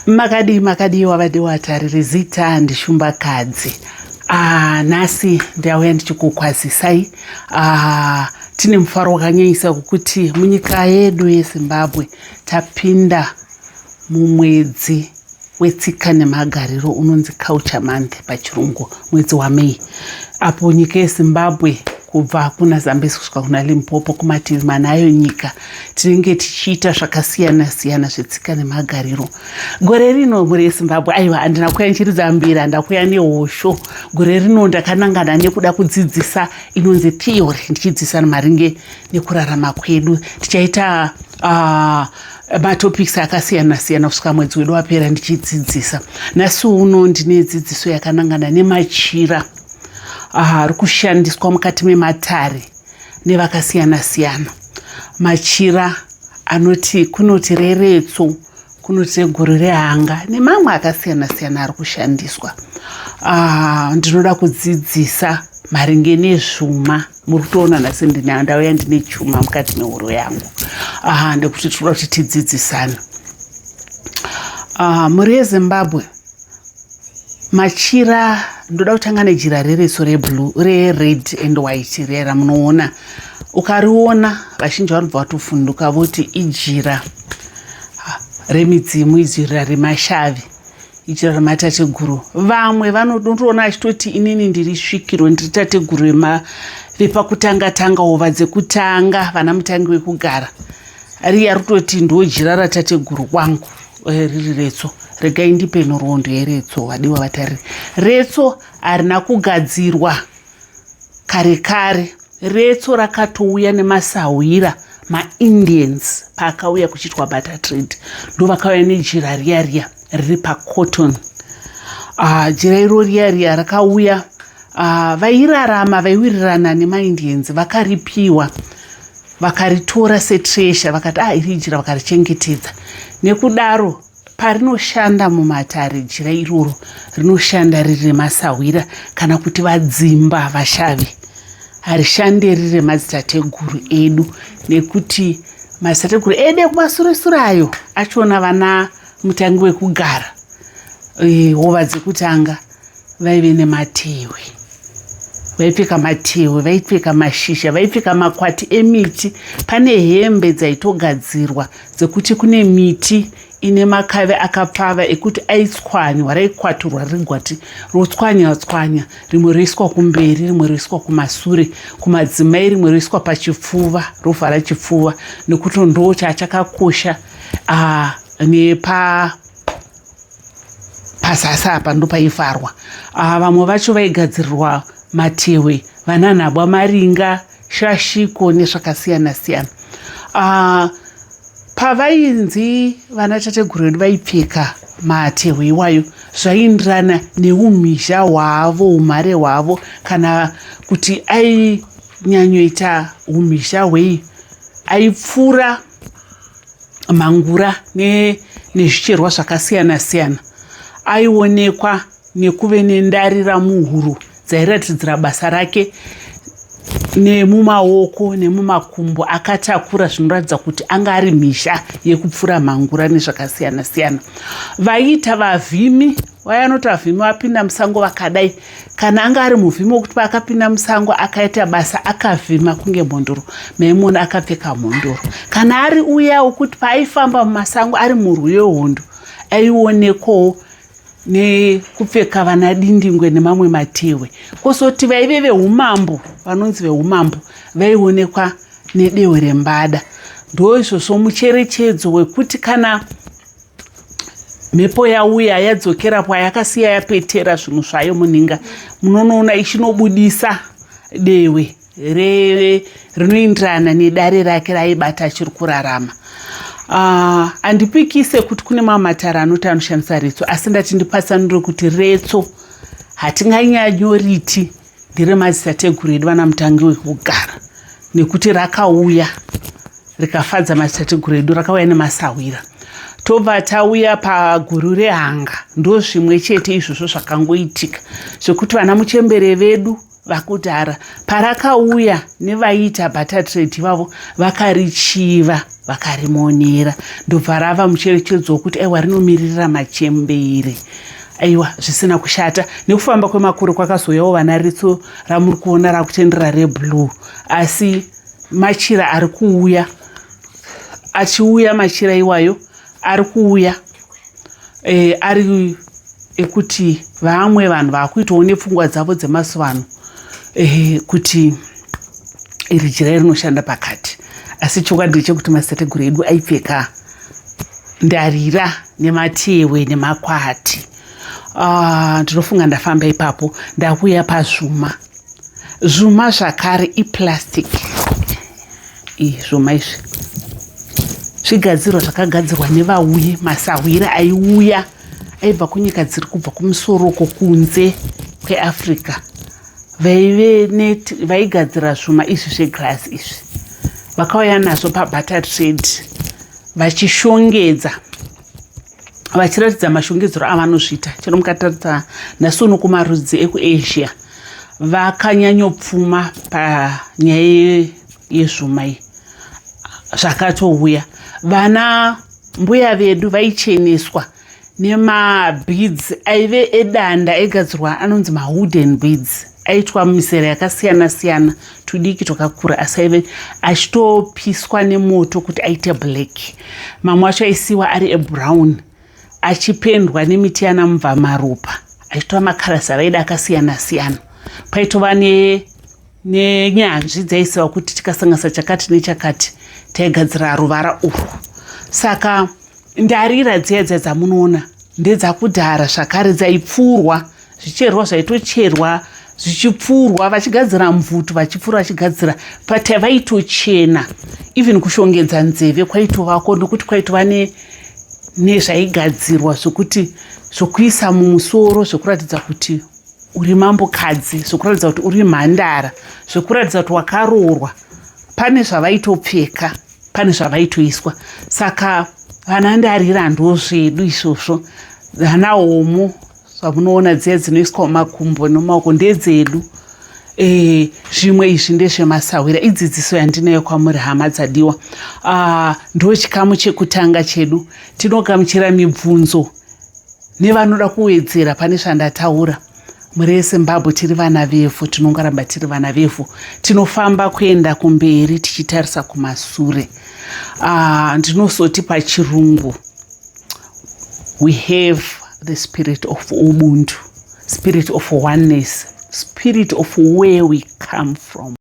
Makadi wavadiwatariri zita ndishumbakadzi. Nhasi ndauya ndichikukwazisai. Tine mufaro wakanyanyisa kuti munyika yedu yeZimbabwe tapinda mumwedzi wetsika nemagariro unonzi Culture Month pachirungu, mwedzi waMei. Apo nyika yeZimbabwe kubva kuna Zambezi kusvika kuna Limpopo kumativi manayo nyika tinenge tichiita zvakasiyana siyana zvetsika nemagariro. Gore rino muri yeZimbabwe, aiwa, handina kuuya ndichiridza mbira, ndakuya nehosho. Gore rino ndakanangana nekuda kudzidzisa inonzi theory, ndichidzidzisa maringe nekurarama kwedu. Tichaita matopics akasiyana siyana kusvika mwedzi wedu wapera ndichidzidzisa. Nhasi uno ndine dzidziso yakanangana nemachira ari kushandiswa mukati mematare nevakasiyana siyana. Machira anoti kunoti reretso, kunoti guru rehanga nemamwe akasiyana siyana ari kushandiswa. Ndinoda kudzidzisa maringe nezvuma. Muri kutoona nhasi ndauya ndine chuma mukati mehuro yangu. Ndekuti tinoda kuti tidzidzisane. Muri yeZimbabwe machira, ndoda kutanga nejira reretso red and white rera munoona. Ukariona vazhinji vanobva vatofunduka voti ijira remidzimu, ijira remashavi, ijira rematateguru. Vamwe vanotoona achitoti inini ndiri svikiro, ndiri tateguru vepakutanga hova dzekutanga, vana mutangi wekugara. Riya rutoti ndojira ratateguru kwangu riri retso. Regai ndipe nhoroondo yeretso, vadiwa vatariri. Retso harina kugadzirwa kare kare. Retso rakatouya nemasawira maIndians paakauya kuchiitwa butter trade. Ndo vakauya nejira riya riri pacotton. Jira iro riya rakauya, vairarama vaiwirirana nemaIndians vakaripiwa, vakaritora setreasure, vakati iri jira, vakarichengetedza. Nekudaro parinoshanda mumatare jira iroro rinoshanda riri remasawira kana kuti vadzimba vashavi. Harishande riri remadzitateguru edu, nekuti madzitateguru edu ekumasure ayo achona vana mutangi wekugara, hova dzekutanga vaive nematehwe. Vaipfeka matehwe, vaipfeka mashizha, vaipfeka makwati emiti. Pane hembe dzaitogadzirwa dzekuti kune miti ine makave akapfava ekuti aitswanywa, raikwaturwa rigwati rotswanya, rimwe roiswa kumberi, rimwe roiswa kumasure, kumadzimai, rimwe roiswa pachipfuva, rovhara chipfuva, nekuti ndo chachakakosha. Pazasi apa ndo paivharwa. Vamwe vacho vaigadzirirwa matehwe, vananhabwa maringa, shashiko nezvakasiyana siyana. Pavainzi vana tateguru vedu vaipfeka matehwe iwayo, zvaienderana neumhizha hwavo, umhare hwavo, kana kuti ainyanyoita umhizha hwei, aipfura mhangura nezvicherwa zvakasiyana siyana. Aionekwa nekuve nendarira muhuro dzairatidzira basa rake, nemumaoko nemumakumbo akatakura, zvinoratidza kuti anga ari mhizha yekupfura mhangura nezvakasiyana siyana. Vaiita vavhimi, vayanoti vavhimi vapinda musango vakadai, kana anga ari muvhimi wekuti paakapinda musango akaita basa akavhima kunge mhondoro, maimona akapfeka mhondoro. Kana ari uya wekuti paaifamba mumasango ari murwi wehondo, aionekwawo nekupfeka vana dindingwe nemamwe matehwe. Kwozoti vaive vehumambo, vanonzi vehumambo, vaionekwa nedehwe rembada. Ndo izvozvo mucherechedzo wekuti kana mhepo yauya yadzokera payakasiya yapetera zvinhu zvayo muninga, munonoona ichinobudisa dehwe rinoenderana nedare rake raibata achiri kurarama. Handipikise kuti kune mamatare anoti anoshandisa retso, asi ndati ndipatsanure kuti retso hatinganyanyoriti ndiri madzitateguru edu vana mutangi wekugara, nekuti rakauya rikafadza madzitateguru edu, rakauya nemasawira. Tobva tauya paguru rehanga, ndo zvimwe chete izvozvo zvakangoitika, zvekuti vana muchembere vedu vakudhara parakauya nevaiita butter trade ivavo vakarichiva. vakarimonera ndobva rava mucherechedzo wekuti aiwa rinomiririra machembere. Aiwa, zvisina kushata. Nekufamba kwemakore kwakazoyawo vana ritso ramuri kuona rakutendera reblue, asi machira ari kuuya, achiuya machira iwayo ari kuuya ari ekuti vamwe vanhu vakuitawo nepfungwa dzavo dzemazuva ano kuti iri jira rinoshanda pakati. Asi chokwadi ndechekuti maseteguru edu aipfeka ndarira nematewe nemakwati. Ndinofunga ndafamba ipapo ndakuya pazvuma. Zvuma zvakare iplastic. Zvuma izvi zvigadzirwa zvakagadzirwa nevauyi. Masawira aiuya aibva kunyika dziri kubva kumusoro kunze kweAfrica. Vaigadzira zvuma izvi zveglass izvi. Vakauya nazvo pabarter trade vachishongedza, vachiratidza mashongedzero avanozviita. Chero mukatarisa nhasi uno kumarudzi ekuAsia vakanyanyopfuma panyaya yezvuma iyi. Zvakatouya vana mbuya vedu vaicheneswa nemabeads aive edanda aigadzirwa anonzi mawooden beads. Aitwa mizera yakasiyana siyana, tudiki twakakura, asi aive achitopiswa nemoto kuti aite black. Mamwe acho aisiwa ari ebrown achipendwa nemiti yanamubva maropa, achitova makarasi avaida akasiyana siyana. Paitova nenyanzvi dzaisiwa kuti tikasanganisa chakati nechakati taigadzira ruvara urwu. Saka ndarira dziya dzamunoona ndedzakudhara zvakare, dzaipfurwa zvicherwa zvaitocherwa zvichipfurwa vachigadzira mvuto, vachipfura vachigadzira pata vaitochena. Even kushongedza nzeve kwaitovako nokuti kwaitova nezvaigadzirwa zvokuti zvokuisa mumusoro, zvokuratidza kuti uri mambokadzi, zvokuratidza kuti uri mhandara, zvokuratidza kuti wakaroorwa. Pane zvavaitopfeka, pane zvavaitoiswa. Saka vana ndarira ndozvedu izvozvo. Vana homo zvamunoona dziya dzinoiswa mumakumbo nomumaoko ndedzedu. Zvimwe izvi ndezvemasawira. Idzidziso yandinayo kwamuri hama dzadiwa. Ndo chikamu chekutanga chedu. Tinogamuchira mibvunzo nevanoda kuwedzera pane zvandataura. Muri eZimbabwe tiri vana vefu, tinongaramba tiri vana vefu. Tinofamba kuenda kumberi tichitarisa kumasure. Ndinosoti pachirungu, we have the spirit of Ubuntu, spirit of oneness, spirit of where we come from.